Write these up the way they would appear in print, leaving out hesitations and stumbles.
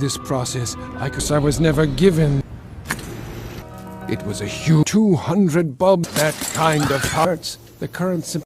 this process because I was never given. It was a huge 200 bulbs, that kind of parts. The current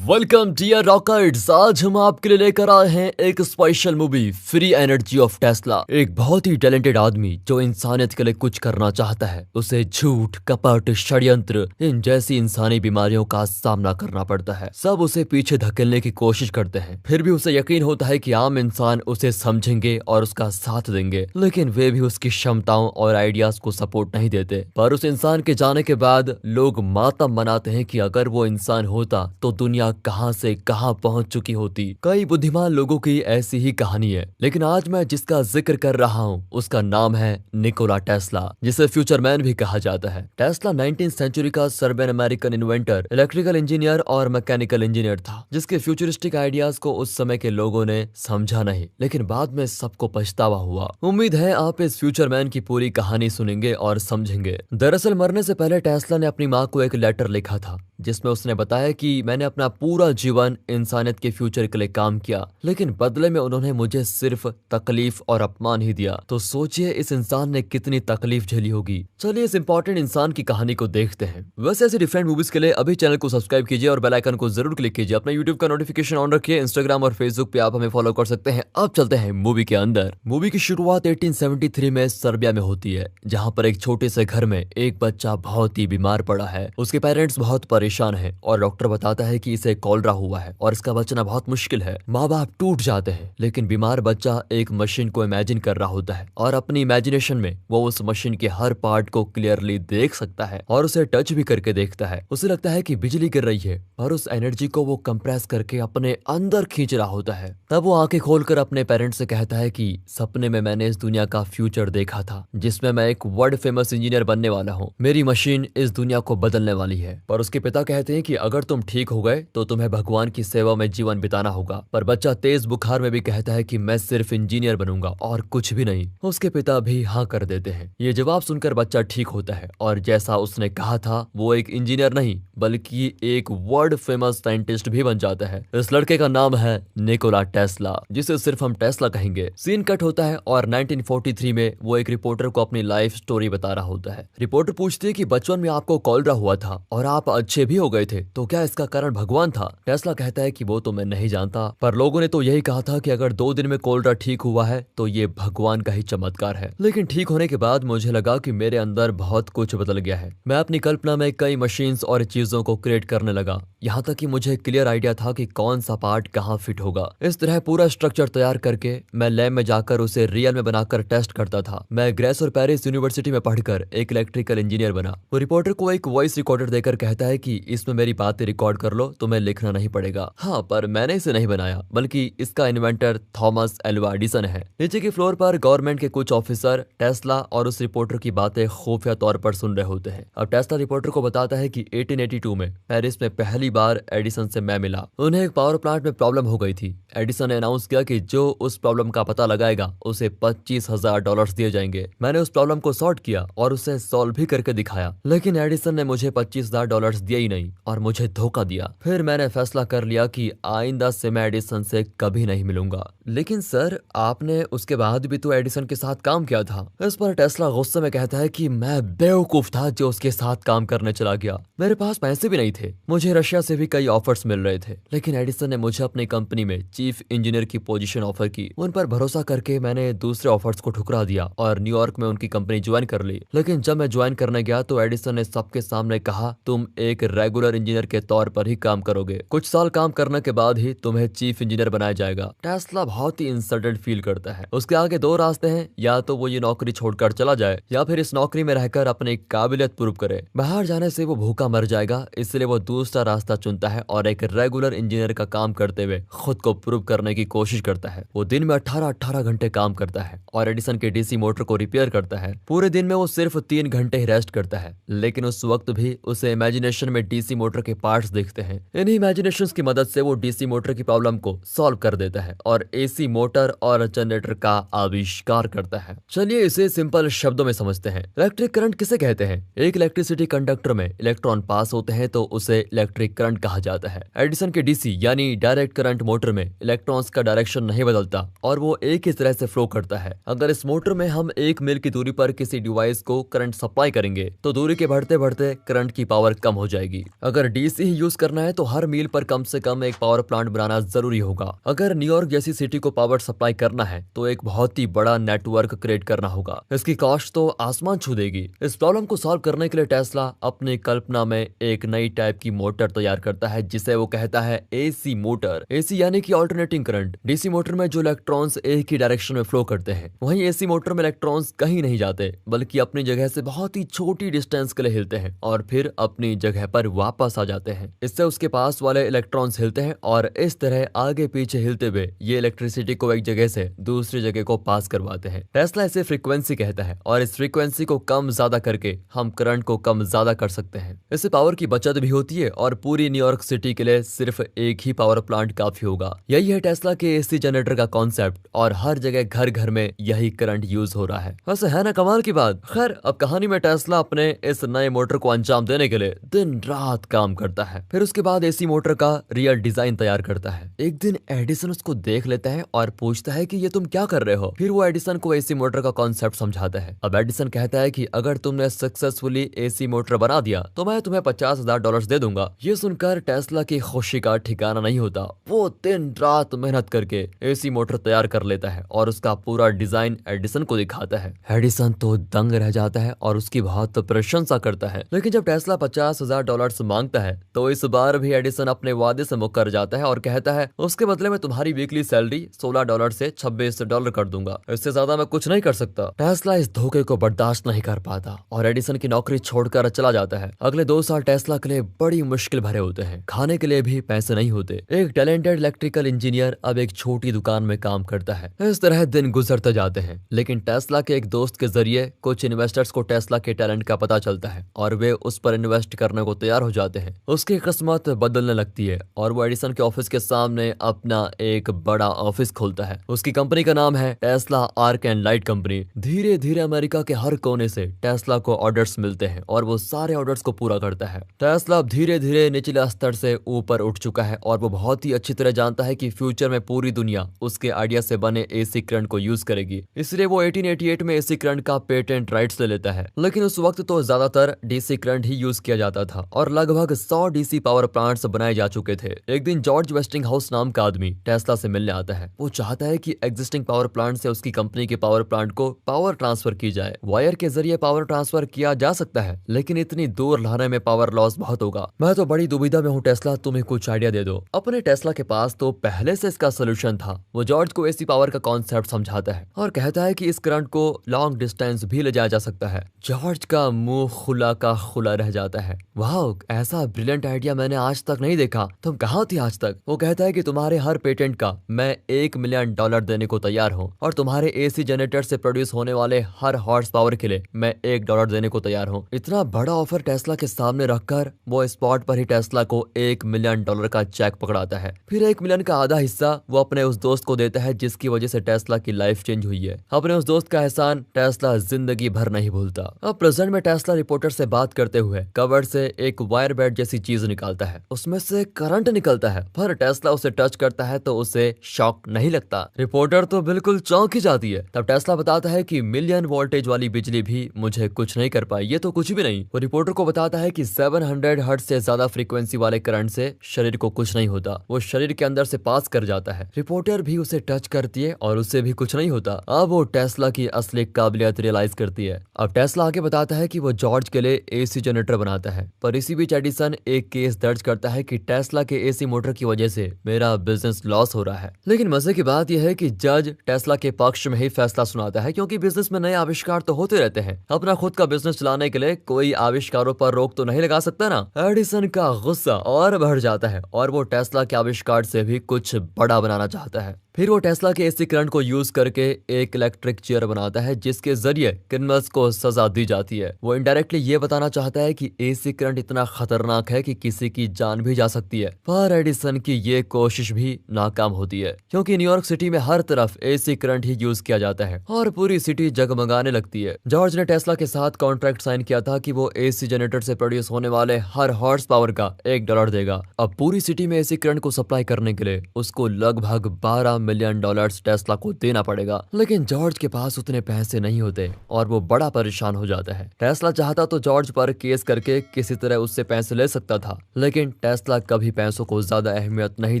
welcome dear rockets. आज हम आपके लिए लेकर आए हैं एक special movie free energy of Tesla. एक बहुत ही टैलेंटेड आदमी जो इंसानियत के लिए कुछ करना चाहता है, उसे झूठ, कपट, षड्यंत्र इन जैसी इंसानी बीमारियों का सामना करना पड़ता है। सब उसे पीछे धकेलने की कोशिश करते हैं, फिर भी उसे यकीन होता है कि आम इंसान उसे समझेंगे और उसका साथ देंगे, लेकिन वे भी उसकी क्षमताओं और आइडियाज को सपोर्ट नहीं देते। पर उस इंसान के जाने के बाद लोग मातम मनाते हैं कि अगर वो इंसान होता तो दुनिया कहां से कहां पहुंच चुकी होती। कई बुद्धिमान लोगों की ऐसी ही कहानी है, लेकिन आज मैं जिसका जिक्र कर रहा हूं उसका नाम है निकोला टेस्ला, जिसे फ्यूचर मैन भी कहा जाता है। टेस्ला 19th सेंचुरी का Serbian American inventor, electrical engineer और मैकेनिकल इंजीनियर था, जिसके फ्यूचरिस्टिक आइडियाज को उस समय के लोगों ने समझा नहीं, लेकिन बाद में सबको पछतावा हुआ। उम्मीद है आप इस फ्यूचर मैन की पूरी कहानी सुनेंगे और समझेंगे। दरअसल मरने से पहले टेस्ला ने अपनी माँ को एक लेटर लिखा था, जिसमें उसने बताया कि मैंने अपना पूरा जीवन इंसानियत के फ्यूचर के लिए काम किया, लेकिन बदले में उन्होंने मुझे सिर्फ तकलीफ और अपमान ही दिया। तो सोचिए इस इंसान ने कितनी तकलीफ झेली होगी। चलिए इस इंपॉर्टेंट इंसान की कहानी को देखते हैं। वैसे ऐसे डिफरेंट मूवीज के लिए अभी चैनल को सब्सक्राइब कीजिए और बेल आइकन को जरूर क्लिक कीजिए। अपना यूट्यूब का नोटिफिकेशन ऑन रखिए। इंस्टाग्राम और फेसबुक पे आप हमें फॉलो कर सकते हैं। अब चलते हैं मूवी के अंदर। मूवी की शुरुआत 1873 में सर्बिया में होती है, जहाँ पर एक छोटे से घर में एक बच्चा बहुत ही बीमार पड़ा है। उसके पेरेंट्स बहुत परेशान है और डॉक्टर बताता है कि इसे कॉलरा हुआ है और इसका बचना बहुत मुश्किल है। माँ बाप टूट जाते हैं, लेकिन बीमार बच्चा एक मशीन को इमेजिन कर रहा होता है और अपनी इमेजिनेशन में वो उस मशीन के हर पार्ट को क्लियरली देख सकता है और उसे टच भी करके देखता है। उसे लगता है कि बिजली गिर रही है और उस एनर्जी को वो कंप्रेस करके अपने अंदर खींच रहा होता है। तब वो आंखें खोलकर अपने पेरेंट्स से कहता है कि सपने में मैंने इस दुनिया का फ्यूचर देखा था, जिसमें मैं एक वर्ल्ड फेमस इंजीनियर बनने वाला हूँ। मेरी मशीन इस दुनिया को बदलने वाली है। पर उसके पिता कहते हैं कि अगर तुम ठीक हो गए तो तुम्हें भगवान की सेवा में जीवन बिताना होगा। पर बच्चा तेज बुखार में भी कहता है कि मैं सिर्फ इंजीनियर बनूंगा और कुछ भी नहीं। उसके पिता भी हाँ कर देते हैं। ये जवाब सुनकर बच्चा ठीक होता है और जैसा उसने कहा था वो एक इंजीनियर नहीं बल्कि एक वर्ल्ड फेमस साइंटिस्ट भी बन जाता है। इस लड़के का नाम है निकोला टेस्ला, जिसे सिर्फ हम टेस्ला कहेंगे। सीन कट होता है और 1943 में वो एक रिपोर्टर को अपनी लाइफ स्टोरी बता रहा होता है। रिपोर्टर पूछती है कि बचपन में आपको कॉलरा हुआ था और आप अच्छे भी हो गए थे, तो क्या इसका कारण भगवान था? टेस्ला कहता है कि वो तो मैं नहीं जानता, पर लोगों ने तो यही कहा था कि अगर 2 दिन में कॉलरा ठीक हुआ है तो ये भगवान का ही चमत्कार है। लेकिन ठीक होने के बाद मुझे लगा कि मेरे अंदर बहुत कुछ बदल गया है। मैं अपनी कल्पना में कई मशीन्स और चीजों को क्रिएट करने लगा, यहाँ तक कि मुझे क्लियर आइडिया था कि कौन सा पार्ट कहाँ फिट होगा। इस तरह पूरा स्ट्रक्चर तैयार करके मैं लैब में जाकर उसे रियल में बनाकर टेस्ट करता था। मैं ग्रेस और पेरिस यूनिवर्सिटी में पढ़कर एक इलेक्ट्रिकल इंजीनियर बना। वो रिपोर्टर को एक वॉइस रिकॉर्डर देकर कहता है कि इसमें मेरी बातें रिकॉर्ड कर लो, तुम्हें लिखना नहीं पड़ेगा। हाँ, पर मैंने इसे नहीं बनाया, बल्कि इसका इन्वेंटर थॉमस एल्वा एडिसन है। नीचे के फ्लोर पर गवर्नमेंट के कुछ ऑफिसर टेस्ला और उस रिपोर्टर की बातें खुफिया तौर पर सुन रहे होते हैं। अब टेस्ला रिपोर्टर को बताता है कि 1882 में पेरिस में पहली बार एडिसन से मैं मिला। उन्हें एक पावर प्लांट में प्रॉब्लम हो गई थी। एडिसन ने अनाउंस किया कि जो उस प्रॉब्लम का पता लगाएगा उसे $25,000 दिए जाएंगे। मैंने उस प्रॉब्लम को सॉर्ट किया और उसे सॉल्व भी करके दिखाया, लेकिन एडिसन ने मुझे $25,000 दिए ही नहीं और मुझे धोखा दिया। फिर मैंने फैसला कर लिया कि आइंदा से मैं एडिसन से कभी नहीं मिलूंगा। लेकिन सर, आपने उसके बाद भी तो एडिसन के साथ काम किया था। इस पर टेस्ला गुस्से में कहता है कि मैं बेवकूफ था जो उसके साथ काम करने चला गया। मेरे पास पैसे भी नहीं थे। मुझे रशिया से भी कई ऑफर्स मिल रहे थे, लेकिन एडिसन ने मुझे अपनी कंपनी में चीफ इंजीनियर की पोजीशन ऑफर की। उन पर भरोसा करके मैंने दूसरे ऑफर्स को ठुकरा दिया और न्यूयॉर्क में उनकी कंपनी ज्वाइन कर ली। लेकिन जब मैं ज्वाइन करने गया तो एडिसन ने सबके सामने कहा, तुम एक रेगुलर इंजीनियर के तौर पर ही काम करोगे, कुछ साल काम करने के बाद ही तुम्हें चीफ इंजीनियर बनाया जाएगा। टेस्ला बहुत ही इंसल्टेड फील करता है। उसके आगे 2 रास्ते हैं, या तो वो ये नौकरी छोड़कर चला जाए या फिर इस नौकरी में रहकर अपनी काबिलियत प्रूव करे। बाहर जाने से वो भूखा मर जाएगा, इसलिए वो दूसरा रास्ता चुनता है और एक रेगुलर इंजीनियर का काम करते हुए खुद को प्रूव करने की कोशिश करता है। वो दिन में 18 घंटे काम करता है और एडिसन के डीसी मोटर को रिपेयर करता है। पूरे दिन में वो सिर्फ 3 घंटे ही रेस्ट करता है, लेकिन उस वक्त भी उसे इमेजिनेशन में डीसी मोटर के पार्ट्स दिखते हैं। इन्हीं इमेजिनेशंस की मदद से वो डीसी मोटर की प्रॉब्लम को सॉल्व कर देता है और एसी मोटर और जनरेटर का आविष्कार करता है। चलिए इसे सिंपल शब्दों में समझते हैं। इलेक्ट्रिक करंट किसे कहते हैं? एक इलेक्ट्रिसिटी कंडक्टर में इलेक्ट्रॉन पास होते हैं तो उसे इलेक्ट्रिक करंट कहा जाता है। एडिसन के डीसी यानी डायरेक्ट करंट मोटर में इलेक्ट्रॉन्स का डायरेक्शन नहीं बदलता और वो एक ही तरह से फ्लो करता है। अगर इस मोटर में हम 1 मील की दूरी पर किसी डिवाइस को करंट सप्लाई करेंगे तो दूरी के बढ़ते बढ़ते करंट की पावर कम हो जाएगी। अगर डीसी ही यूज करना है तो हर मील पर कम से कम एक पावर प्लांट बनाना जरूरी होगा। अगर न्यूयॉर्क जैसी सिटी को पावर सप्लाई करना है तो एक बहुत ही बड़ा नेटवर्क क्रिएट करना होगा। इसकी कॉस्ट तो आसमान छू देगी। इस प्रॉब्लम को सॉल्व करने के लिए टेस्ला अपनी कल्पना में एक नई टाइप की मोटर तैयार करता है जिसे वो कहता है एसी मोटर। एसी यानी कि ऑल्टरनेटिंग करंट। डीसी मोटर में जो इलेक्ट्रॉन्स एक ही डायरेक्शन में फ्लो करते हैं, वहीं एसी मोटर में इलेक्ट्रॉन्स कहीं नहीं जाते बल्कि अपनी जगह से बहुत ही छोटी डिस्टेंस के लिए हिलते हैं और फिर अपनी जगह पर वापस आ जाते हैं। इससे उसके पास वाले इलेक्ट्रॉन्स हिलते हैं और इस तरह आगे पीछे हिलते हुए ये इलेक्ट्रिसिटी को एक जगह से दूसरी जगह को पास करवाते हैं। टेस्ला इसे फ्रीक्वेंसी कहता है और इस फ्रीक्वेंसी को कम ज्यादा करके हम करंट को कम ज्यादा कर सकते हैं। इससे पावर की बचत भी होती है और पूरी न्यूयॉर्क सिटी के लिए सिर्फ एक ही पावर प्लांट काफी होगा। यही है टेस्ला के एसी जनरेटर का कॉन्सेप्ट और हर जगह घर घर में यही करंट यूज हो रहा है। वैसे है ना कमाल की बात। खैर अब कहानी में टेस्ला अपने इस नए मोटर को अंजाम देने के लिए दिन रात काम करता है। फिर उसके बाद एसी मोटर का रियल डिजाइन तैयार करता है। एक दिन एडिसन उसको देख लेता है और पूछता है कि ये तुम क्या कर रहे हो। फिर वो एडिसन को एसी मोटर का कॉन्सेप्ट समझाता है। अब एडिसन कहता है कि अगर तुमने सक्सेसफुली एसी मोटर बना दिया तो मैं तुम्हें $50,000 दे दूंगा। ये सुनकर टेस्ला की खुशी का ठिकाना नहीं होता। वो दिन रात मेहनत करके एसी मोटर तैयार कर लेता है और उसका पूरा डिजाइन एडिसन को दिखाता है। एडिसन तो दंग रह जाता है और उसकी बहुत प्रशंसा करता है। लेकिन जब टेस्ला $50,000 मांगता है तो इस बार भी एडिसन अपने वादे से मुकर जाता है और कहता है उसके बदले में तुम्हारी वीकली सैलरी $16 से $26 कर दूंगा। इससे ज्यादा मैं कुछ नहीं कर सकता। टेस्ला इस धोखे को बर्दाश्त नहीं कर पाता और एडिसन की नौकरी छोड़कर चला जाता है। अगले 2 साल टेस्ला के लिए बड़ी मुश्किल भरे होते हैं। खाने के लिए भी पैसे नहीं होते। एक टैलेंटेड इलेक्ट्रिकल इंजीनियर अब एक छोटी दुकान में काम करता है। इस तरह दिन गुजरते जाते हैं। लेकिन टेस्ला के एक दोस्त के जरिए कुछ इन्वेस्टर्स को टेस्ला के टैलेंट का पता चलता है और वे उस पर इन्वेस्ट करने को तैयार हो जाते हैं। उसकी किस्मत बदलने लगती है और वो एडिसन के ऑफिस के सामने अपना एक बड़ा ऑफिस खोलता है। उसकी कंपनी का नाम है Tesla arc and light company. धीरे धीरे अमेरिका के हर कोने से टेस्ला को ऑर्डर्स मिलते हैं और वो सारे ऑर्डर्स को पूरा करता है। टेस्ला अब धीरे धीरे निचले स्तर से ऊपर उठ चुका है और वो बहुत ही अच्छी तरह जानता है कि फ्यूचर में पूरी दुनिया उसके आइडिया से बने एसी करंट को यूज करेगी। इसलिए वो 1888 में एसी करंट का पेटेंट राइट्स ले लेता है। लेकिन उस वक्त तो ज्यादातर डीसी करंट ही यूज किया जाता था और लगभग 100 डीसी पावर प्लांट्स बनाए जा चुके थे। एक दिन जॉर्ज वेस्टिंगहाउस नाम का आदमी टेस्ला से मिलने आता है। वो चाहता है कि एग्जिस्टिंग पावर प्लांट से उसकी कंपनी के पावर प्लांट को पावर ट्रांसफर की जाए। वायर के जरिए पावर ट्रांसफर किया जा सकता है लेकिन इतनी दूर लाने में पावर लॉस बहुत होगा। मैं तो बड़ी दुविधा में हूँ टेस्ला, तुम्हें कुछ आइडिया दे दो। अपने टेस्ला के पास तो पहले से इसका सोल्यूशन था। वो जॉर्ज को एसी पावर का कॉन्सेप्ट समझाता है और कहता है कि इस करंट को लॉन्ग डिस्टेंस भी ले जाया जा सकता है। जॉर्ज का मुंह खुला का खुला रह जाता है। वाह, ऐसा ब्रिलियंट आइडिया मैंने आज तक नहीं देखा। तुम कहाँ थी आज तक? वो कहता है कि तुम्हारे हर पेटेंट का मैं $1 मिलियन देने को तैयार हूँ और तुम्हारे एसी जनरेटर से प्रोड्यूस होने वाले हर हॉर्स पावर के लिए मैं $1 देने को तैयार हूँ। इतना बड़ा ऑफर टेस्ला के सामने रखकर वो स्पॉट पर ही टेस्ला को $1 मिलियन का चेक पकड़ाता है। फिर $1 मिलियन का आधा हिस्सा वो अपने उस दोस्त को देता है जिसकी वजह से टेस्ला की लाइफ चेंज हुई है। अपने उस दोस्त का एहसान टेस्ला जिंदगी भर नहीं भूलता। अब प्रेजेंट में टेस्ला रिपोर्टर से बात करते हुए कवर से एक वायर बेड जैसी चीज निकालता है। उसमें से करंट निकलता है पर टेस्ला उसे टच करता है तो उसे शॉक नहीं लगता। रिपोर्टर तो बिल्कुल चौंक ही जाती है। तब टेस्ला बताता है कि मिलियन वोल्टेज वाली बिजली भी मुझे कुछ नहीं कर पाई, ये तो कुछ भी नहीं। वो रिपोर्टर को बताता है कि 700 हर्ट्ज से ज्यादा फ्रीक्वेंसी वाले करंट से शरीर को कुछ नहीं होता, वो शरीर के अंदर से पास कर जाता है। रिपोर्टर भी उसे टच करती है और उससे भी कुछ नहीं होता। अब वो टेस्ला की असली काबिलियत रियलाइज करती है। अब टेस्ला आगे बताता है कि वो जॉर्ज के लिए एसी जनरेटर बनाता है, पर इसी बीच एडिसन एक केस दर्ज करता है कि टेस्ला के एसी मोटर की वजह से मेरा बिजनेस लॉस हो रहा है। लेकिन मजे की बात यह है कि जज टेस्ला के पक्ष में ही फैसला सुनाता है क्योंकि बिजनेस में नए आविष्कार तो होते रहते हैं। अपना खुद का बिजनेस चलाने के लिए कोई आविष्कारों पर रोक तो नहीं लगा सकता ना। एडिसन का गुस्सा और बढ़ जाता है और वो टेस्ला के आविष्कार से भी कुछ बड़ा बनाना चाहता है। फिर वो टेस्ला के एसी करंट को यूज करके एक इलेक्ट्रिक चेयर बनाता है जिसके जरिए क्रिमिनल्स को सजा दी जाती है। वो इनडायरेक्टली ये बताना चाहता है कि एसी करंट इतना खतरनाक है कि किसी की जान भी जा सकती है, पर एडिसन की ये कोशिश भी नाकाम होती है क्योंकि न्यूयॉर्क सिटी में हर तरफ एसी करंट ही यूज किया जाता है और पूरी सिटी जगमगाने लगती है। जॉर्ज ने टेस्ला के साथ कॉन्ट्रैक्ट साइन किया था कि वो एसी जनरेटर से प्रोड्यूस होने वाले हर हॉर्स पावर का $1 देगा। अब पूरी सिटी में एसी करंट को सप्लाई करने के लिए उसको लगभग $12 मिलियन टेस्ला को देना पड़ेगा, लेकिन जॉर्ज के पास उतने पैसे नहीं होते और वो बड़ा परेशान हो जाता है। टेस्ला चाहता तो जॉर्ज पर केस करके किसी तरह उससे पैसे ले सकता था, लेकिन टेस्ला कभी पैसों को ज्यादा अहमियत नहीं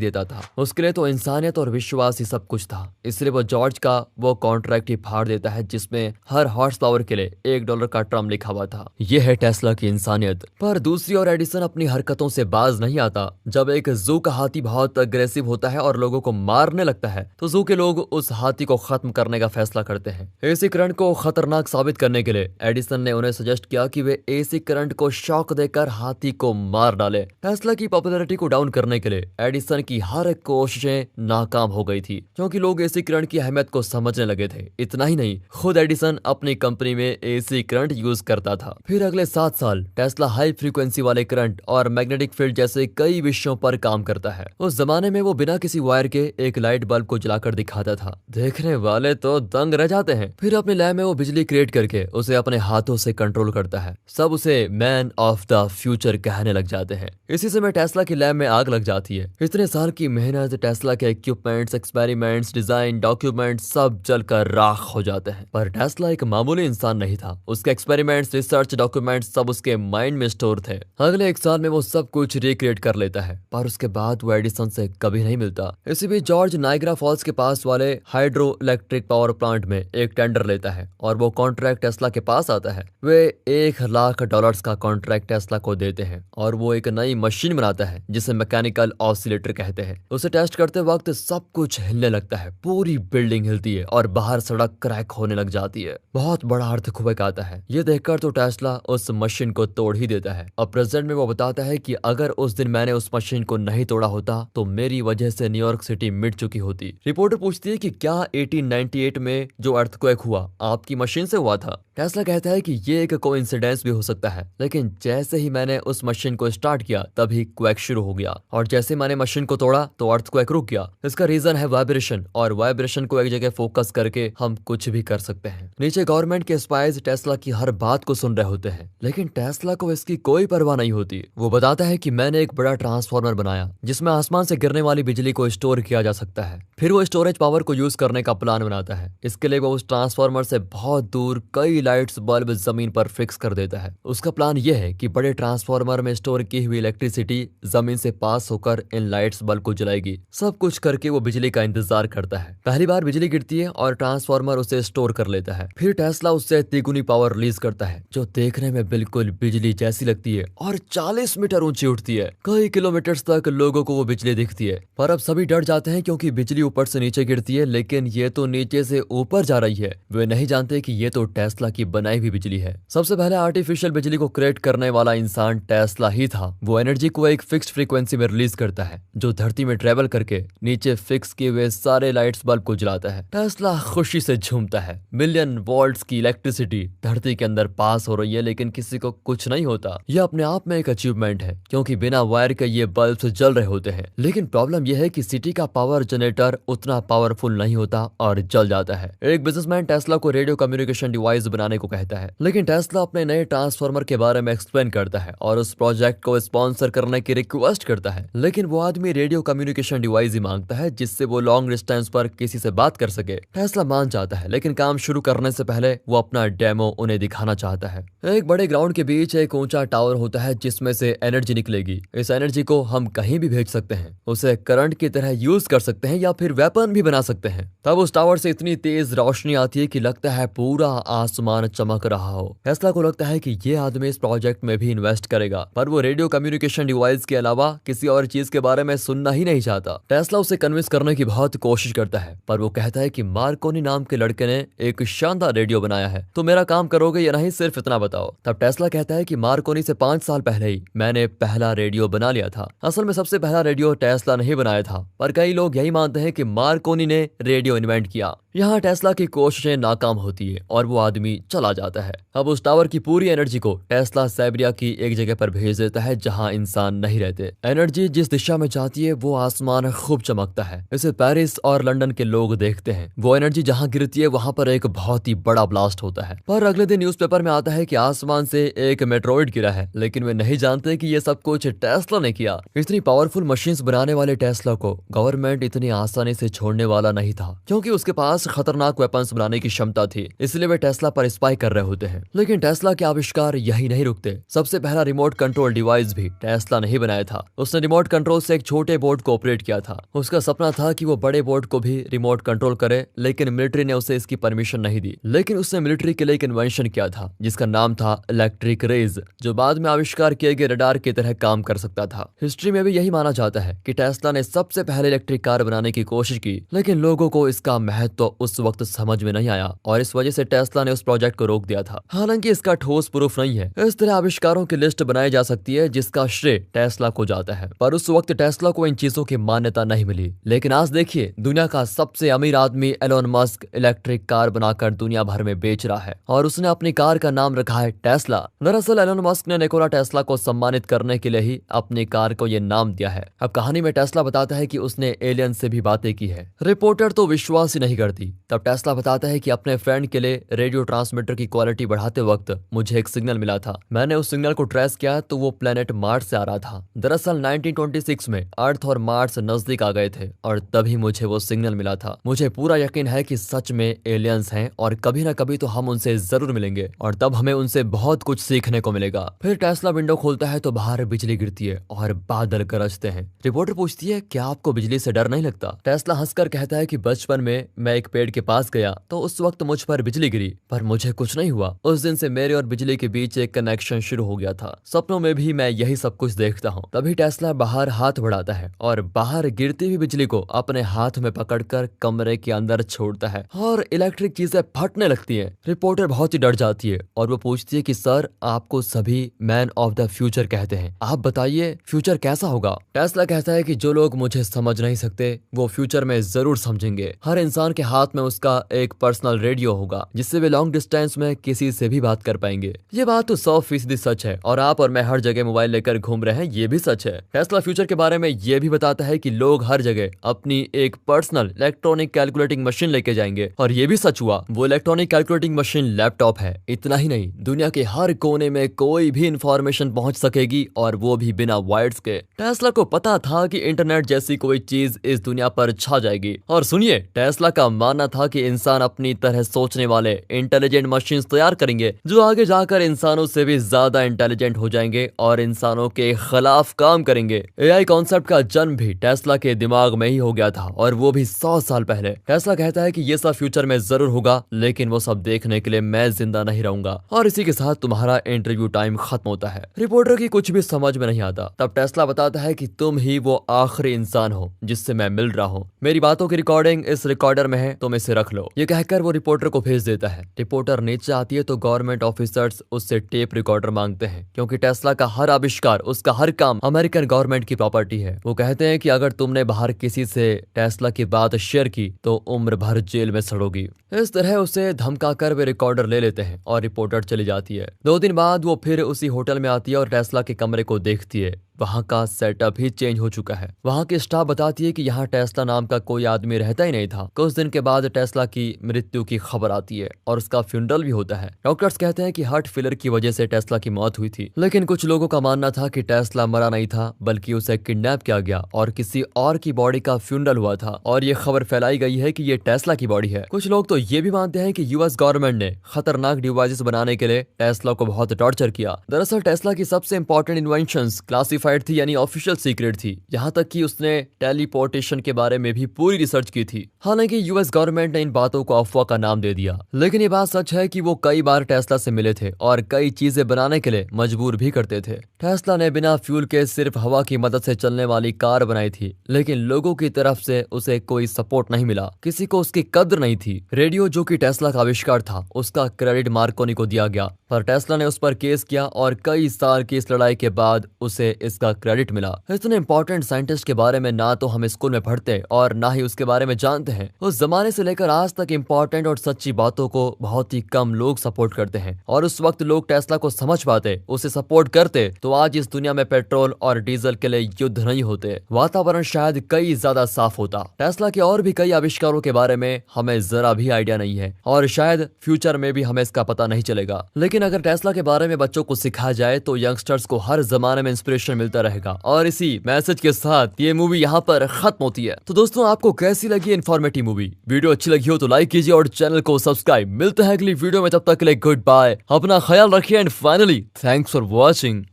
देता था। उसके लिए तो इंसानियत और विश्वास ही सब कुछ था, इसलिए वो जॉर्ज का वो कॉन्ट्रैक्ट ही फाड़ देता है जिसमें हर हॉर्स पावर के लिए $1 का टर्म लिखा हुआ था। यह है टेस्ला की इंसानियत। पर दूसरी ओर एडिसन अपनी हरकतों से बाज नहीं आता। जब एक जू का हाथी बहुत अग्रेसिव होता है और लोगों को मारने लगता है तो जू के लोग उस हाथी को खत्म करने का फैसला करते हैं। एसी करंट को खतरनाक साबित करने के लिए एडिसन ने उन्हें सजेस्ट किया कि वे एसी करंट को शॉक देकर हाथी को मार डाले। टेस्ला की पॉपुलैरिटी को डाउन करने के लिए एडिसन की हर एक कोशिशें नाकाम हो गई थी क्योंकि लोग एसी करंट की अहमियत को समझने लगे थे। इतना ही नहीं, खुद एडिसन अपनी कंपनी में एसी करंट यूज करता था। फिर अगले 7 साल टेस्ला हाई फ्रीक्वेंसी वाले करंट और मैग्नेटिक फील्ड जैसे कई विषयों पर काम करता है। उस जमाने में वो बिना किसी वायर के एक लाइट बल्ब को जलाकर दिखाता था, देखने वाले तो दंग रह जाते हैं। फिर अपने लैब में वो बिजली क्रिएट करके उसे अपने हाथों से कंट्रोल करता है। सब उसे मैन ऑफ द फ्यूचर कहने लग जाते हैं। इसी समय टेस्ला की लैब में आग लग जाती है। इतने साल की मेहनत, टेस्ला के इक्विपमेंट्स, एक्सपेरिमेंट्स, डिजाइन, डॉक्यूमेंट सब जलकर राख हो जाते हैं। पर टेस्ला एक मामूली इंसान नहीं था। उसके एक्सपेरिमेंट्स, रिसर्च, डॉक्यूमेंट्स सब उसके माइंड में स्टोर थे। अगले 1 साल में वो सब कुछ रिक्रिएट कर लेता है, पर उसके बाद वो एडिसन से कभी नहीं मिलता। इसी बीच जॉर्ज नाइग्रा फॉल्स के पास वाले हाइड्रो इलेक्ट्रिक पावर प्लांट में एक टेंडर लेता है और वो कॉन्ट्रैक्ट टेस्ला के पास आता है। वे $1 लाख का कॉन्ट्रैक्ट टेस्ला को देते हैं और वो एक नई मशीन बनाता है जिसे मैकेनिकल ऑसिलेटर कहते हैं। उसे टेस्ट करते वक्त सब कुछ हिलने लगता है, पूरी बिल्डिंग हिलती है और बाहर सड़क क्रैक होने लग जाती है। बहुत बड़ा अर्थक्वेक आता है। ये देखकर तो टेस्ला उस मशीन को तोड़ ही देता है। अब प्रेजेंट में वो बताता है कि अगर उस दिन मैंने उस मशीन को नहीं तोड़ा होता तो मेरी वजह से न्यूयॉर्क सिटी मिट चुकी होती। रिपोर्टर पूछती है कि क्या 1898 में जो अर्थक्वेक हुआ आपकी मशीन से हुआ था? टेस्ला कहता है कि ये एक कोइंसिडेंस भी हो सकता है, लेकिन जैसे ही मैंने उस मशीन को स्टार्ट किया तभी क्वेक शुरू हो गया और जैसे मैंने मशीन को तोड़ा तो अर्थक्वेक रुक गया। इसका रीजन है वाइब्रेशन, और वाइब्रेशन को एक जगह फोकस करके हम कुछ भी कर सकते हैं। नीचे गवर्नमेंट के स्पाइज टेस्ला की हर बात को सुन रहे होते हैं, लेकिन टेस्ला को इसकी कोई परवाह नहीं होती। वो बताता है कि मैंने एक बड़ा ट्रांसफार्मर बनाया जिसमें आसमान से गिरने वाली बिजली को स्टोर किया जा सकता है। फिर वो स्टोरेज पावर को यूज करने का प्लान बनाता है। इसके लिए वो उस ट्रांसफार्मर से बहुत दूर कई लाइट्स बल्ब जमीन पर फिक्स कर देता है। उसका प्लान यह है कि बड़े ट्रांसफार्मर में स्टोर की हुई इलेक्ट्रिसिटी जमीन से पास होकर इन लाइट्स बल्ब को जलाएगी। सब कुछ करके वो बिजली का इंतजार करता है। पहली बार बिजली गिरती है और ट्रांसफार्मर उसे स्टोर कर लेता है। फिर टेस्ला उससे तिगुनी पावर रिलीज करता है जो देखने में बिल्कुल बिजली जैसी लगती है और 40 मीटर ऊंची उठती है। कई किलोमीटर तक लोगों को वो बिजली दिखती है, पर अब सभी डर जाते हैं क्योंकि बिजली ऊपर से नीचे गिरती है, लेकिन ये तो नीचे से ऊपर जा रही है। वे नहीं जानते कि ये तो टेस्ला की बनाई हुई बिजली है। सबसे पहले आर्टिफिशियल बिजली को क्रिएट करने वाला इंसान टेस्ला ही था। वो एनर्जी को एक फिक्स्ड फ्रीक्वेंसी में रिलीज करता है जो धरती में ट्रेवल करके नीचे फिक्स किए हुए सारे लाइट्स बल्ब को जलाता है। टेस्ला खुशी से झूमता है। मिलियन वोल्ट्स की इलेक्ट्रिसिटी धरती के अंदर पास हो रही है, लेकिन किसी को कुछ नहीं होता। यह अपने आप में एक अचीवमेंट है क्योंकि बिना वायर के ये बल्ब जल रहे होते हैं। लेकिन प्रॉब्लम यह है कि सिटी का पावर जनरेटर उतना पावरफुल नहीं होता और जल जाता है। एक बिजनेसमैन टेस्ला को रेडियो कम्युनिकेशन डिवाइस बनाने को कहता है, लेकिन टेस्ला अपने नए ट्रांसफार्मर के बारे में एक्सप्लेन करता है और उस प्रोजेक्ट को स्पॉन्सर करने की रिक्वेस्ट करता है। लेकिन वो आदमी रेडियो कम्युनिकेशन डिवाइस ही मांगता है जिससे वो लॉन्ग डिस्टेंस पर किसी से बात कर सके। टेस्ला मान जाता है, लेकिन काम शुरू करने से पहले वो अपना डेमो उन्हें दिखाना चाहता है। एक बड़े ग्राउंड के बीच एक ऊंचा टावर होता है जिसमें से एनर्जी निकलेगी। इस एनर्जी को हम कहीं भी भेज सकते हैं, उसे करंट की तरह यूज कर सकते हैं या फिर वेपन भी बना सकते हैं। तब उस टावर से इतनी तेज रोशनी आती है कि लगता है पूरा आसमान चमक रहा हो। टेस्ला को लगता है कि ये आदमी इस प्रोजेक्ट में भी इन्वेस्ट करेगा, पर वो रेडियो कम्युनिकेशन डिवाइस के अलावा किसी और चीज के बारे में सुनना ही नहीं चाहता। टेस्ला उसे कन्विंस करने की बहुत कोशिश करता है, पर वो कहता है कि मार्कोनी नाम के लड़के ने एक शानदार रेडियो बनाया है, तो मेरा काम करोगे या नहीं, सिर्फ इतना बताओ। तब टेस्ला कहता है कि मार्कोनी से 5 साल पहले ही मैंने पहला रेडियो बना लिया था। असल में सबसे पहला रेडियो टेस्ला नहीं बनाया था, पर कई लोग यही मानते बताते हैं कि मार्कोनी ने रेडियो इन्वेंट किया। यहाँ टेस्ला की कोशिशें नाकाम होती है और वो आदमी चला जाता है। अब उस टावर की पूरी एनर्जी को टेस्ला साइबेरिया की एक जगह पर भेज देता है जहाँ इंसान नहीं रहते। एनर्जी जिस दिशा में जाती है वो आसमान खूब चमकता है। इसे पेरिस और लंदन के लोग देखते हैं। वो एनर्जी जहाँ गिरती है वहाँ पर एक बहुत ही बड़ा ब्लास्ट होता है। पर अगले दिन न्यूज़पेपर में आता है कि आसमान से एक मेट्रोइड गिरा है, लेकिन वे नहीं जानते कि ये सब कुछ टेस्ला ने किया। इतनी पावरफुल मशीन्स बनाने वाले टेस्ला को गवर्नमेंट इतनी आसानी से छोड़ने वाला नहीं था, क्योंकि उसके पास खतरनाक वेपन्स बनाने की क्षमता थी। इसलिए वे टेस्ला पर स्पाई कर रहे होते हैं। लेकिन टेस्ला के आविष्कार यही नहीं रुकते। सबसे पहला रिमोट कंट्रोल डिवाइस भी टेस्ला ने ही बनाया था। उसने रिमोट कंट्रोल से एक छोटे बोर्ड को ऑपरेट किया था। उसका सपना था कि वो बड़े बोर्ड को भी रिमोट कंट्रोल करे, लेकिन मिलिट्री ने उसे इसकी परमिशन नहीं दी। लेकिन उसने मिलिट्री के लिए एक इन्वेंशन किया था जिसका नाम था इलेक्ट्रिक रेज, जो बाद में आविष्कार किए गए रडार की तरह काम कर सकता था। हिस्ट्री में भी यही माना जाता है कि टेस्ला ने सबसे पहले इलेक्ट्रिक कार बनाने की कोशिश की, लेकिन लोगों को इसका महत्व उस वक्त समझ में नहीं आया और इस वजह से टेस्ला ने उस प्रोजेक्ट को रोक दिया था। हालांकि इसका ठोस प्रूफ नहीं है। इस तरह आविष्कारों की लिस्ट बनाई जा सकती है जिसका श्रेय टेस्ला को जाता है, पर उस वक्त टेस्ला को इन चीजों की मान्यता नहीं मिली। लेकिन आज देखिए, दुनिया का सबसे अमीर आदमी एलोन मस्क इलेक्ट्रिक कार बनाकर दुनिया भर में बेच रहा है और उसने अपनी कार का नाम रखा है टेस्ला। दरअसल एलोन मस्क ने निकोला टेस्ला को सम्मानित करने के लिए ही अपनी कार को यह नाम दिया है। अब कहानी में टेस्ला बताता है कि उसने एलियन से भी बातें की है। रिपोर्टर तो विश्वास ही नहीं करती। तब टेस्ला बताता है कि अपने फ्रेंड के लिए रेडियो ट्रांसमीटर की क्वालिटी बढ़ाते वक्त मुझे एक सिग्नल मिला था। मैंने उस सिग्नल को ट्रेस किया तो वो प्लेनेट मार्स से आ रहा था। दरअसल 1926 में अर्थ और मार्स नजदीक आ गए थे और तभी मुझे वो सिग्नल मिला था। मुझे पूरा यकीन है कि सच में एलियंस हैं और कभी ना कभी तो हम उनसे जरूर मिलेंगे और तब हमें उनसे बहुत कुछ सीखने को मिलेगा। फिर टेस्ला विंडो खोलता है तो बाहर बिजली गिरती है और बादल गरजते हैं। रिपोर्टर पूछती है, क्या आपको बिजली से डर नहीं लगता? टेस्ला हंसकर कहता है कि बचपन में मैं एक पेड़ के पास गया तो उस वक्त मुझ पर बिजली गिरी, पर मुझे कुछ नहीं हुआ। उस दिन से मेरे और बिजली के बीच एक कनेक्शन शुरू हो गया था। सपनों में भी मैं यही सब कुछ देखता हूँ। तभी टेस्ला बाहर हाथ बढ़ाता है और बाहर गिरती हुई बिजली को अपने हाथ में पकड़कर कमरे के अंदर छोड़ता है और इलेक्ट्रिक चीजें फटने लगती है। रिपोर्टर बहुत ही डर जाती है और वो पूछती है कि सर, आपको सभी मैन ऑफ द फ्यूचर कहते हैं, आप बताइए फ्यूचर कैसा होगा? टेस्ला कहता है कि जो लोग मुझे समझ नहीं सकते वो फ्यूचर में जरूर समझेंगे। हर इंसान के हाथ में उसका एक पर्सनल रेडियो होगा जिससे वे लॉन्ग डिस्टेंस में किसी से भी बात कर पाएंगे। ये बात तो 100% सच है और आप और मैं हर जगह मोबाइल लेकर घूम रहे हैं, ये भी सच है। टेस्ला फ्यूचर के बारे में ये भी बताता है कि लोग हर जगह अपनी एक पर्सनल इलेक्ट्रॉनिक कैलकुलेटिंग मशीन लेके जाएंगे और ये भी सच हुआ। वो इलेक्ट्रॉनिक कैलकुलेटिंग मशीन लैपटॉप है। इतना ही नहीं, दुनिया के हर कोने में कोई भी इंफॉर्मेशन पहुंच सकेगी और वो भी बिना वायर्स के। टेस्ला को पता था कि इंटरनेट जैसी कोई चीज इस दुनिया पर छा जाएगी। और सुनिए, टेस्ला का मानना था कि इंसान अपनी तरह सोचने वाले इंटेलिजेंट मशीन्स तैयार करेंगे जो आगे जाकर इंसानों से भी ज्यादा इंटेलिजेंट हो जाएंगे और इंसानों के खिलाफ काम करेंगे। एआई कॉन्सेप्ट का जन्म भी टेस्ला के दिमाग में ही हो गया था और वो भी 100 साल पहले। टेस्ला कहता है कि ये सब फ्यूचर में जरूर होगा, लेकिन वो सब देखने के लिए मैं जिंदा नहीं रहूंगा। और इसी के साथ तुम्हारा इंटरव्यू टाइम खत्म होता है। रिपोर्टर की कुछ भी समझ में नहीं आता। तब टेस्ला बताता है कि तुम ही वो आखिरी इंसान हो जिससे मैं मिल रहा हूँ। मेरी बातों की रिकॉर्डिंग इस रिकॉर्डर में है, तुम इसे रख लो। ये कहकर वो रिपोर्टर को भेज देता है। रिपोर्टर नीचे आती है तो गवर्नमेंट ऑफिसर्स उससे टेप रिकॉर्डर मांगते हैं, क्योंकि टेस्ला का हर आविष्कार, उसका हर काम अमेरिकन गवर्नमेंट की प्रॉपर्टी है। वो कहते हैं कि अगर तुमने बाहर किसी से टेस्ला की बात शेयर की तो उम्र भर जेल में सड़ोगी। इस तरह उसे धमकाकर वे रिकॉर्डर ले लेते हैं और रिपोर्टर चली जाती है। 2 दिन बाद वो फिर उसी होटल में आती है और टेस्ला के कमरे को देखती है। वहाँ का सेटअप ही चेंज हो चुका है। वहाँ की स्टाफ बताती है कि यहाँ टेस्ला नाम का कोई आदमी रहता ही नहीं था। कुछ दिन के बाद टेस्ला की मृत्यु की खबर आती है और उसका फ्यूनरल भी होता है। डॉक्टर्स कहते हैं कि हार्ट फेलियर की वजह से टेस्ला की मौत हुई थी, लेकिन कुछ लोगों का मानना था कि टेस्ला मरा नहीं था, बल्कि उसे किडनैप किया गया और किसी और की बॉडी का फ्यूनरल हुआ था और ये खबर फैलाई गई है कि ये टेस्ला की बॉडी है। कुछ लोग तो ये भी मानते हैं कि यूएस गवर्नमेंट ने खतरनाक डिवाइसेस बनाने के लिए टेस्ला को बहुत टॉर्चर किया। दरअसल टेस्ला की सबसे इंपॉर्टेंट इन्वेंशंस क्लासिफाइड थी, यानी ऑफिशियल सीक्रेट थी। यहाँ तक कि उसने टेलीपोर्टेशन के बारे में भी पूरी रिसर्च की थी। हालांकि यूएस गवर्नमेंट ने इन बातों को अफवाह का नाम दे दिया, लेकिन ये बात सच है कि वो कई बार टेस्ला से मिले थे और कई चीजें बनाने के लिए मजबूर भी करते थे। टेस्ला ने बिना फ्यूल के सिर्फ हवा की मदद से चलने वाली कार बनाई थी, लेकिन लोगों की तरफ से उसे कोई सपोर्ट नहीं मिला। किसी को उसकी कद्र नहीं थी। रेडियो, जो कि टेस्ला का आविष्कार था, उसका क्रेडिट मार्कोनी को दिया गया, पर टेस्ला ने उस पर केस किया और कई साल की इस लड़ाई के बाद उसे इस इसका क्रेडिट मिला। इतने इंपॉर्टेंट साइंटिस्ट के बारे में ना तो हम स्कूल में पढ़ते और ना ही उसके बारे में जानते हैं। उस जमाने से लेकर आज तक इंपॉर्टेंट और सच्ची बातों को बहुत ही कम लोग सपोर्ट करते हैं, और उस वक्त लोग टेस्ला को समझ पाते, उसे सपोर्ट करते, तो आज इस दुनिया में पेट्रोल और डीजल के लिए युद्ध नहीं होते, वातावरण शायद कई ज्यादा साफ होता। टेस्ला के और भी कई आविष्कारों के बारे में हमें जरा भी आइडिया नहीं है और शायद फ्यूचर में भी हमें इसका पता नहीं चलेगा। लेकिन अगर टेस्ला के बारे में बच्चों को सिखाया जाए तो यंगस्टर्स को हर जमाने में इंस्पिरेशन मिलता रहेगा। और इसी मैसेज के साथ ये मूवी यहाँ पर खत्म होती है। तो दोस्तों, आपको कैसी लगी इन्फॉर्मेटिव मूवी? वीडियो अच्छी लगी हो तो लाइक कीजिए और चैनल को सब्सक्राइब। मिलते हैं अगली वीडियो में, तब तक के लिए गुड बाय, अपना ख्याल रखिए and finally thanks for watching.